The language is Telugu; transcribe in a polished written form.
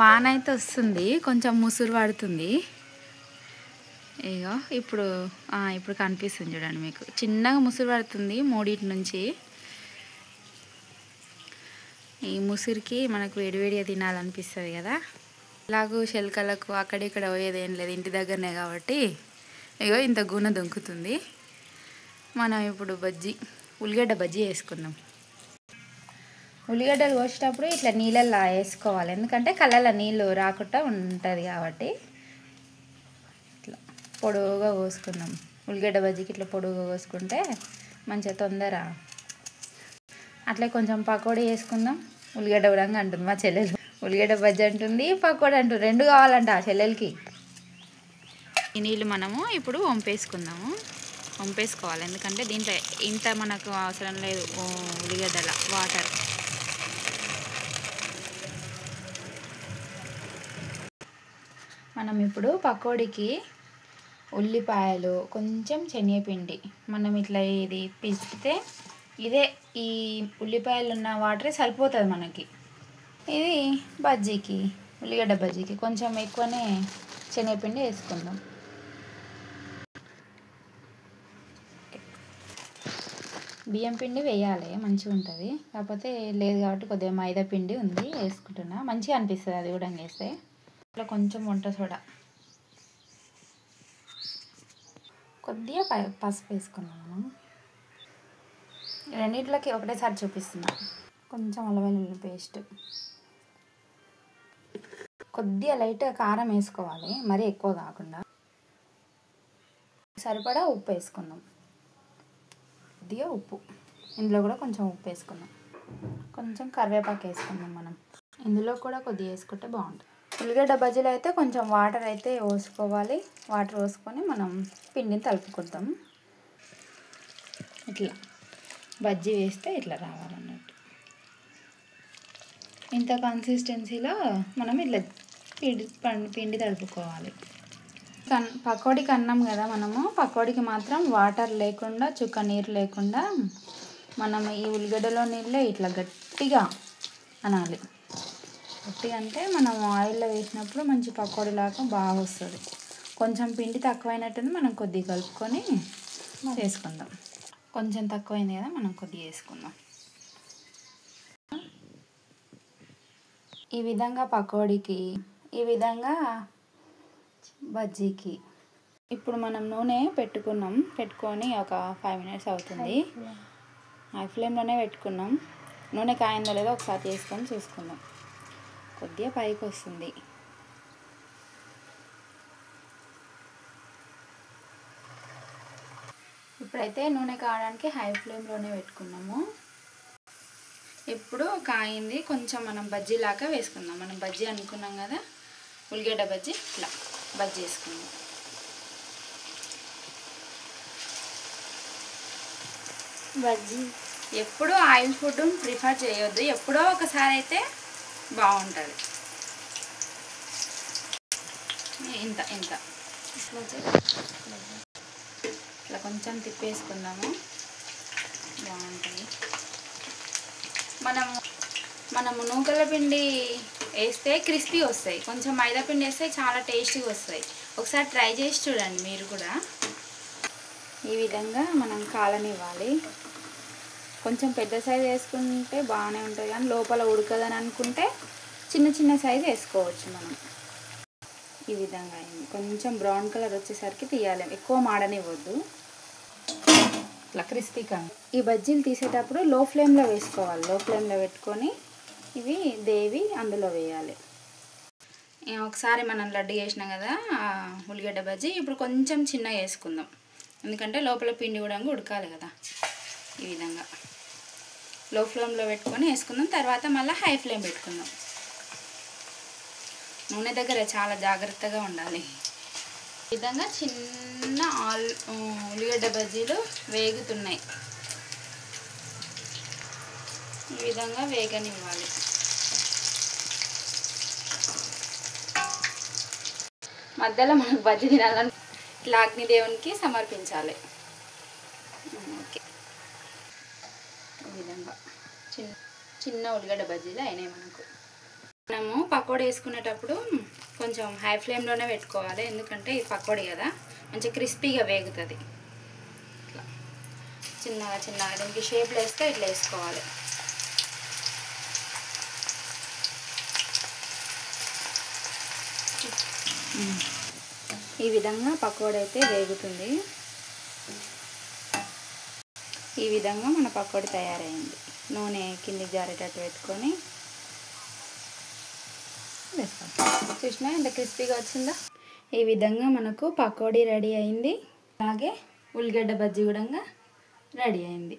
వాన అయితే వస్తుంది, కొంచెం ముసురు పడుతుంది. ఇగో ఇప్పుడు కనిపిస్తుంది చూడండి, మీకు చిన్నగా ముసురు పడుతుంది మూడింటి నుంచి. ఈ ముసురుకి మనకు వేడివేడిగా తినాలనిపిస్తుంది కదా. ఇలాగూ శెల్కలకు అక్కడిక్కడ పోయేది ఏం లేదు, ఇంటి దగ్గరనే కాబట్టి ఇగో ఇంత గుణ దొంకుతుంది. మనం ఇప్పుడు ఉల్లిగడ్డ బజ్జీ వేసుకుందాం. ఉల్లిగడ్డలు కోసేటప్పుడు ఇట్లా నీళ్ళల్లో వేసుకోవాలి, ఎందుకంటే కళ్ళల్లో నీళ్ళు రాకుండా ఉంటుంది కాబట్టి. ఇట్లా పొడువుగా కోసుకుందాం. ఉల్లిగడ్డ బజ్జీకి ఇట్లా పొడువుగా కోసుకుంటే మంచిగా తొందర. అట్లే కొంచెం పకోడీ వేసుకుందాం. ఉల్లిగడ్డ కూడా అంటుంది మా చెల్లెలు, ఉల్లిగడ్డ బజ్జీ అంటుంది, పకోడీ అంటుంది, రెండు కావాలంట ఆ చెల్లెలకి. ఈ నీళ్ళు మనము ఇప్పుడు వంపేసుకోవాలి, ఎందుకంటే దీంట్లో ఇంత మనకు అవసరం లేదు. ఉల్లిగడ్డల వాటర్ మనం ఇప్పుడు పకోడీకి ఉల్లిపాయలు, కొంచెం శనగపిండి మనం ఇట్లా ఇది పిసికితే ఈ ఉల్లిపాయలు ఉన్న వాటరే సరిపోతుంది మనకి. ఇది బజ్జీకి, ఉల్లిగడ్డ బజ్జీకి కొంచెం ఎక్కువనే శనగపిండి వేసుకుందాం. బియ్యం పిండి వేయాలి, మంచిగా ఉంటుంది. కాకపోతే లేదు కాబట్టి కొద్దిగా మైదా పిండి ఉంది, వేసుకుంటున్నా. మంచిగా అనిపిస్తుంది అది కూడా వేస్తే. ఇట్లా కొంచెం వంట సోడా, కొద్దిగా పసుపు వేసుకున్నాం. మనం రెండింటిలోకి ఒకటేసారి చూపిస్తున్నా. కొంచెం అల్లం వెల్లుల్లి పేస్ట్, కొద్దిగా లైట్గా కారం వేసుకోవాలి, మరీ ఎక్కువ కాకుండా. సరిపడా ఉప్పు వేసుకుందాం, కొద్దిగా ఉప్పు. ఇందులో కూడా కొంచెం ఉప్పు వేసుకుందాం. కొంచెం కరివేపాకు వేసుకుందాం. మనం ఇందులో కూడా కొద్దిగా వేసుకుంటే బాగుంటుంది. ఉల్లిగడ్డ బజ్జీలు అయితే కొంచెం వాటర్ అయితే పోసుకోవాలి. వాటర్ పోసుకొని మనం పిండిని తలుపుకుందాం. ఇట్లా బజ్జీ వేస్తే ఇట్లా రావాలన్నట్టు. ఇంత కన్సిస్టెన్సీలో మనం ఇట్లా పిండి తడుపుకోవాలి. పకోడీకి అన్నాం కదా, మనము పకోడీకి మాత్రం వాటర్ లేకుండా, చుక్క నీరు లేకుండా మనం ఈ ఉల్లిగడ్డలో నీళ్ళే ఇట్లా గట్టిగా అనాలి. గట్టిగా అంటే మనం ఆయిల్లో వేసినప్పుడు మంచి పకోడీలాగా బాగా వస్తుంది. కొంచెం పిండి తక్కువైనట్టుంది, మనం కొద్దిగా కలుపుకొని వేసుకుందాం. కొంచెం తక్కువైంది కదా, మనం కొద్దిగా వేసుకుందాం. ఈ విధంగా పకోడీకి, ఈ విధంగా బజ్జీకి. ఇప్పుడు మనం నూనె పెట్టుకొని ఒక 5 minutes అవుతుంది. హై ఫ్లేమ్లోనే పెట్టుకున్నాం. నూనె కాయిందో లేదో ఒకసారి చేసుకొని చూసుకుందాం. కొద్దిగా పైకి వస్తుంది. ఇప్పుడైతే నూనె కావడానికి హై ఫ్లేమ్లోనే పెట్టుకున్నాము. ఇప్పుడు కాయింది, కొంచెం మనం బజ్జీలాగా వేసుకుందాం. మనం బజ్జీ అనుకున్నాం కదా, ఉల్లిగడ్డ బజ్జీ, ఇట్లా బజ్జీ వేసుకుందాం. బజ్జీ ఎప్పుడూ ఆయిల్ ఫుడ్ ప్రిఫర్ చేయొద్దు, ఎప్పుడో ఒకసారి అయితే బాగుంటుంది. ఇంత ఇట్లా కొంచెం తిప్పేసుకుందాము, బాగుంటుంది. మనము నూకల పిండి వేస్తే క్రిస్పీ వస్తాయి, కొంచెం మైదా పిండి వేస్తే చాలా టేస్టీగా వస్తాయి. ఒకసారి ట్రై చేసి చూడండి మీరు కూడా. ఈ విధంగా మనం కాలనివ్వాలి. కొంచెం పెద్ద సైజు వేసుకుంటే బాగానే ఉంటుంది, కానీ లోపల ఉడకదని అనుకుంటే చిన్న సైజు వేసుకోవచ్చు మనం. ఈ విధంగా అయింది. కొంచెం బ్రౌన్ కలర్ వచ్చేసరికి తీయాలి, ఎక్కువ మాడనివ్వద్దు. ఇట్లా క్రిస్పీగా. ఈ బజ్జీలు తీసేటప్పుడు లో ఫ్లేమ్లో వేసుకోవాలి. లో ఫ్లేమ్లో పెట్టుకొని ఇవి దేవి అందులో వేయాలి. ఒకసారి మనం లడ్డు చేసినాం కదా ఉల్లిగడ్డ బజ్జీ, ఇప్పుడు కొంచెం చిన్నగా వేసుకుందాం, ఎందుకంటే లోపల పిండి కూడా ఉడకాలి కదా. ఈ విధంగా లో ఫ్లేమ్లో పెట్టుకొని వేసుకుందాం. తర్వాత మళ్ళీ హై ఫ్లేమ్ పెట్టుకుందాం. నూనె దగ్గర చాలా జాగ్రత్తగా ఉండాలి. ఈ విధంగా చిన్న ఉల్లిగడ్డ బజ్జీలు వేగుతున్నాయి. ఈ విధంగా వేగనివ్వాలి. మధ్యలో మనకు బజ్జీ తినాలని ఇట్లా అగ్నిదేవునికి సమర్పించాలి. ఓకే, ఈ విధంగా చిన్న ఉల్లిగడ్డ బజ్జీలు అయినాయి మనకు. మనము పకోడీ వేసుకునేటప్పుడు కొంచెం హై ఫ్లేమ్లోనే పెట్టుకోవాలి, ఎందుకంటే ఇది పకోడీ కదా, మంచిగా క్రిస్పీగా వేగుతుంది. ఇట్లా చిన్నగా చిన్నగా దీనికి షేప్లు వేస్తే ఇట్లా వేసుకోవాలి. ఈ విధంగా పకోడీ అయితే వేగుతుంది. ఈ విధంగా మన పకోడీ తయారైంది. నూనె కిందికి జారేటట్టు పెట్టుకొని వేసుకోండి. చూసినా ఎంత క్రిస్పీగా వచ్చిందో. ఈ విధంగా మనకు పకోడీ రెడీ అయింది. అలాగే ఉల్లిగడ్డ బజ్జీ కూడా రెడీ అయింది.